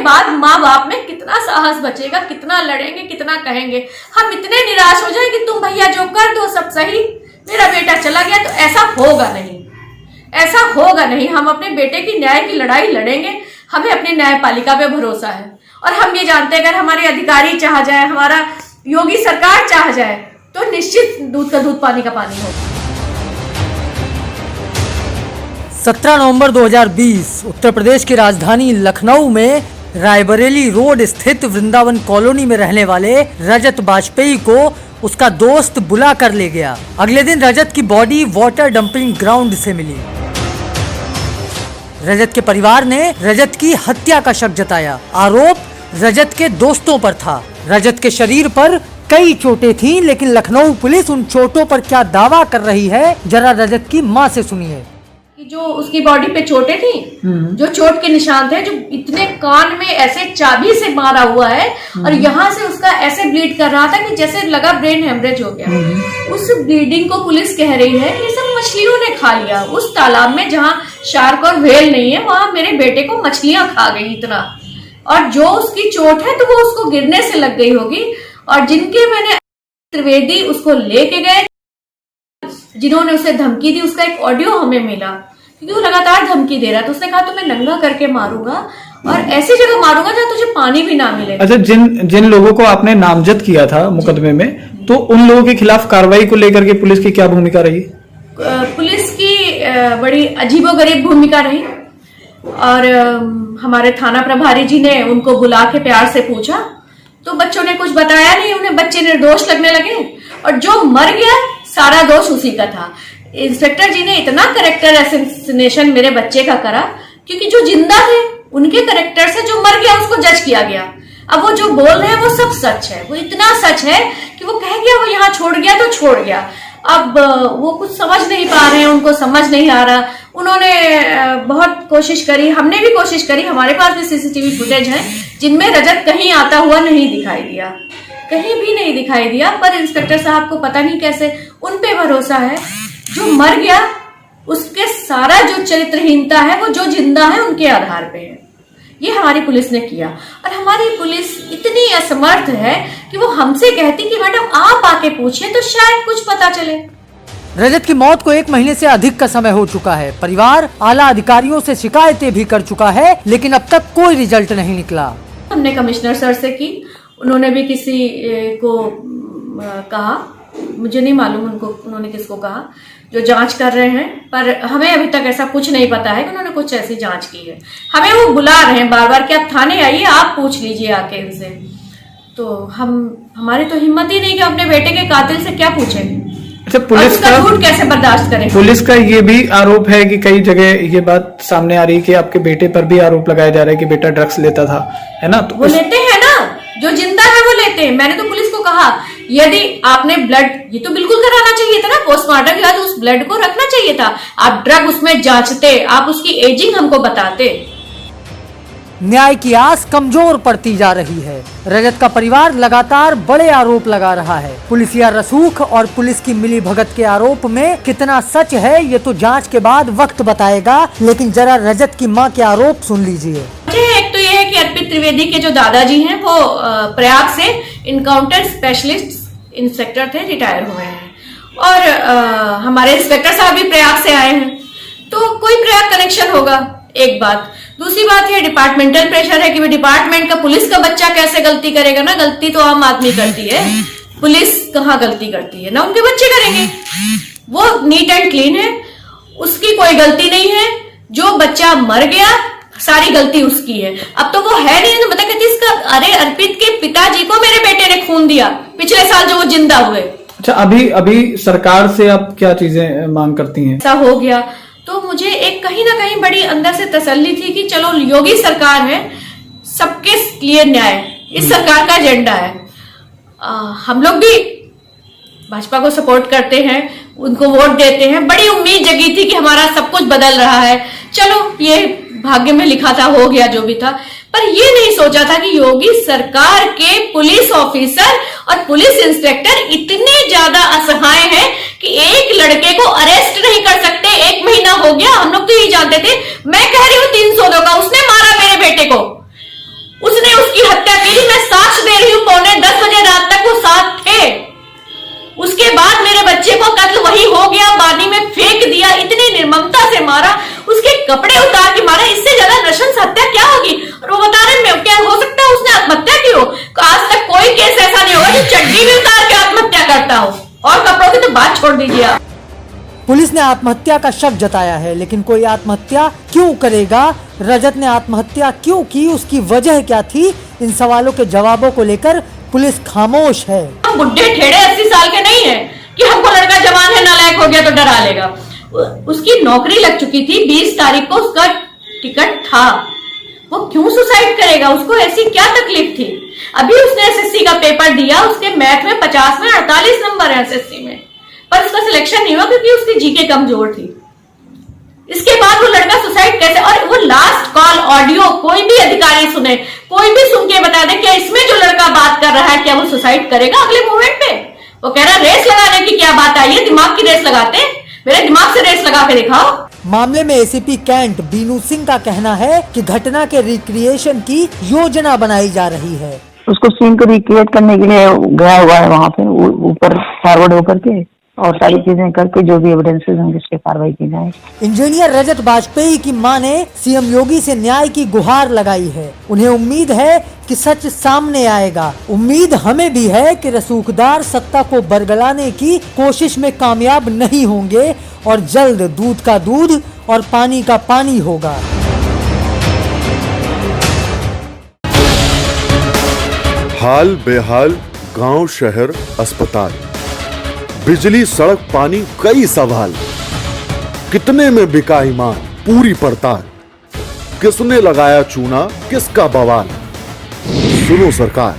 बाद माँ बाप में कितना साहस बचेगा, कितना लड़ेंगे, कितना कहेंगे। हम इतने निराश हो जाए कि तुम भैया जो कर दो सब सही, मेरा बेटा चला गया। तो ऐसा होगा नहीं, ऐसा होगा नहीं। हम अपने बेटे की न्याय की लड़ाई लड़ेंगे। हमें अपनी न्यायपालिका पे भरोसा है और हम ये जानते हैं अगर हमारे अधिकारी चाह जाए, हमारा योगी सरकार चाह जाए तो निश्चित दूध का दूध पानी का पानी होगा। 17 नवंबर 2020 उत्तर प्रदेश की राजधानी लखनऊ में रायबरेली रोड स्थित वृंदावन कॉलोनी में रहने वाले रजत बाजपेयी को उसका दोस्त बुला कर ले गया। अगले दिन रजत की बॉडी वाटर डंपिंग ग्राउंड से मिली। रजत के परिवार ने रजत की हत्या का शक जताया। आरोप रजत के दोस्तों पर था। रजत के शरीर पर कई चोटें थीं, लेकिन लखनऊ पुलिस उन चोटों पर क्या दावा कर रही है, जरा रजत की मां से सुनिए। कि जो उसकी बॉडी पे चोटें थी, जो चोट के निशान थे, जो इतने कान में ऐसे चाबी से मारा हुआ है और यहाँ से उसका ऐसे ब्लीड कर रहा था कि जैसे लगा ब्रेन हेमरेज हो गया। उस ब्लीडिंग को पुलिस कह रही है कि सब मछलियों ने खा लिया। उस तालाब में जहाँ शार्क और व्हेल नहीं है, वहां मेरे बेटे को मछलियां खा गई इतना। और जो उसकी चोट है तो वो उसको गिरने से लग गई होगी। और जिनके मैंने त्रिवेदी उसको लेके गए, जिन्होंने उसे धमकी दी, उसका एक ऑडियो हमें मिला क्योंकि वो लगातार धमकी दे रहा था। उसने कहा तो मैं नंगा करके मारूंगा और ऐसी जगह मारूंगा जहां तुझे पानी भी ना मिले। अच्छा, जिन लोगों को आपने नामजद किया था मुकदमे में, तो उन लोगों के खिलाफ कार्रवाई को लेकर के पुलिस की क्या भूमिका रही? पुलिस की बड़ी अजीबोगरीब भूमिका रही और हमारे थाना प्रभारी जी ने उनको बुला के प्यार से पूछा तो बच्चों ने कुछ बताया नहीं। उन्हें बच्चे निर्दोष लगने लगे और जो मर गया सारा दोष उसी का था। इंस्पेक्टर जी ने इतना करेक्टर असैसिनेशन मेरे बच्चे का करा क्योंकि जो जिंदा थे उनके करेक्टर से जो मर गया उसको जज किया गया। अब वो जो बोल रहे हैं वो सब सच है। वो इतना सच है कि वो कह गया वो यहाँ छोड़ गया तो छोड़ गया। अब वो कुछ समझ नहीं पा रहे हैं, उनको समझ नहीं आ रहा। उन्होंने बहुत कोशिश करी, हमने भी कोशिश करी। हमारे पास भी सीसीटीवी फुटेज है जिनमें रजत कहीं आता हुआ नहीं दिखाई दिया, कहीं भी नहीं दिखाई दिया। पर इंस्पेक्टर साहब को पता नहीं कैसे उन पे भरोसा है। जो मर गया उसके सारा जो चरित्रहीनता है वो जो जिंदा है उनके आधार पे है। ये हमारी पुलिस ने किया और हमारी पुलिस इतनी असमर्थ है कि वो हमसे कहती कि मैडम आप आके पूछिए तो शायद कुछ पता चले। रजत की मौत को 1 महीने से अधिक का समय हो चुका है। परिवार आला अधिकारियों से शिकायतें भी कर चुका है, लेकिन अब तक कोई रिजल्ट नहीं निकला। हमने कमिश्नर सर से की, उन्होंने भी किसी को कहा, मुझे नहीं मालूम उन्होंने किसको कहा, जो जांच कर रहे हैं। पर हमें अभी तक ऐसा कुछ नहीं पता है कि उन्होंने कुछ ऐसी जांच की है। हमें वो बुला रहे हैं बार बार कि आप थाने आइए, आप पूछ लीजिए आके इनसे। तो हमारी तो हिम्मत ही नहीं कि अपने बेटे के कातिल से क्या पूछें। अच्छा, पुलिस का झूठ कैसे बर्दाश्त करें? पुलिस का ये भी आरोप है कि कई जगह ये बात सामने आ रही है कि आपके बेटे पर भी आरोप लगाया जा रहा है कि बेटा ड्रग्स लेता था, है ना? तो वो लेते हैं ना, जो जिंदा है वो लेते हैं। मैंने तो पुलिस को कहा यदि आपने ब्लड, ये तो बिल्कुल कराना चाहिए था ना, पोस्टमार्टम के बाद उस ब्लड को रखना चाहिए था। आप ड्रग उसमें जांचते, आप उसकी एजिंग हमको बताते। न्याय की आस कमजोर पड़ती जा रही है। रजत का परिवार लगातार बड़े आरोप लगा रहा है। पुलिसिया रसूख और पुलिस की मिलीभगत के आरोप में कितना सच है ये तो जांच के बाद वक्त बताएगा, लेकिन जरा रजत की मां के आरोप सुन लीजिए। एक तो ये है कि अर्पित त्रिवेदी के जो दादाजी हैं वो प्रयाग से इनकाउंटर स्पेशलिस्ट इंस्पेक्टर थे, रिटायर हुए हैं। और हमारे इंस्पेक्टर साहब भी प्रयाग से आए हैं, तो कोई प्रयाग कनेक्शन होगा, एक बात। दूसरी बात ये डिपार्टमेंटल प्रेशर है कि डिपार्टमेंट का पुलिस का बच्चा कैसे गलती करेगा ना। गलती तो आम आदमी करती है, पुलिस कहाँ गलती करती है ना, उनके बच्चे करेंगे। वो नीट एंड क्लीन है, उसकी कोई गलती नहीं है। जो बच्चा मर गया सारी गलती उसकी है। अब तो वो है नहीं, बता कहती इसका, अरे अर्पित के पिताजी को मेरे बेटे ने खून दिया पिछले साल जो वो जिंदा हुए। अच्छा, अभी सरकार से आप क्या चीजें मांग करती हैं? ऐसा हो गया तो मुझे एक कहीं ना कहीं बड़ी अंदर से तसल्ली थी कि चलो योगी सरकार है, सबके लिए न्याय इस सरकार का एजेंडा है। हम लोग भी भाजपा को सपोर्ट करते हैं, उनको वोट देते हैं। बड़ी उम्मीद जगी थी कि हमारा सब कुछ बदल रहा है। चलो ये भाग्य में लिखा था, हो गया जो भी था। पर ये नहीं सोचा था कि योगी सरकार के पुलिस ऑफिसर और पुलिस इंस्पेक्टर इतने ज्यादा असहाय हैं कि एक लड़के को अरेस्ट नहीं कर सकते। 1 महीना हो गया, हम लोग तो यही जानते थे। मैं कह रही हूँ 302 का, उसने मारा मेरे बेटे को। कपड़े उतार के मारा, इससे ज्यादा नृशंस हत्या क्या होगी। और वो बता रहे हैं क्या हो सकता है उसने आत्महत्या की हो। आज तक कोई केस ऐसा नहीं होगा जो चड्डी भी उतार के आत्महत्या करता हो, और कपड़ों की तो बात छोड़ दीजिए आप। पुलिस ने आत्महत्या का शक जताया है, लेकिन कोई आत्महत्या क्यों करेगा, रजत ने आत्महत्या क्यों की, उसकी वजह क्या थी, इन सवालों के जवाबों को लेकर पुलिस खामोश है। हम बुढ़े ठेड़े 80 साल के नहीं है कि हमको लड़का जवान है नालायक हो गया तो डरा लेगा। उसकी नौकरी लग चुकी थी, 20 तारीख को उसका टिकट था, वो क्यों सुसाइड करेगा, उसको ऐसी क्या तकलीफ थी। अभी उसने एसएससी का पेपर दिया, उसके मैथ में 50 में 48 नंबर है एसएससी में, पर उसका सिलेक्शन नहीं हुआ क्योंकि उसकी जीके कमजोर थी। इसके बाद वो लड़का सुसाइड कैसे, और वो लास्ट कॉल ऑडियो कोई भी अधिकारी सुने, कोई भी सुन के बता दे क्या इसमें जो लड़का बात कर रहा है क्या वो सुसाइड करेगा अगले मोमेंट पे। वो कह रहा है रेस लगाने की क्या बात आई है, दिमाग की रेस लगाते, मेरे दिमाग से रेस लगा के दिखाओ। मामले में एसीपी कैंट बीनू सिंह का कहना है कि घटना के रिक्रिएशन की योजना बनाई जा रही है। उसको सीन को रिक्रिएट करने के लिए गया हुआ है वहाँ पे ऊपर फॉरवर्ड होकर के, और सारी चीजें करके जो भी एविडेंसेस होंगे उस पर कार्रवाई की जाए। इंजीनियर रजत बाजपेयी की मां ने सीएम योगी से न्याय की गुहार लगाई है। उन्हें उम्मीद है कि सच सामने आएगा। उम्मीद हमें भी है कि रसूखदार सत्ता को बरगलाने की कोशिश में कामयाब नहीं होंगे और जल्द दूध का दूध और पानी का पानी होगा। हाल बेहाल गांव, शहर, अस्पताल, बिजली, सड़क, पानी, कई सवाल। कितने में बिका ईमान, पूरी पड़ताल। किसने लगाया चूना, किसका बवाल। सुनो सरकार,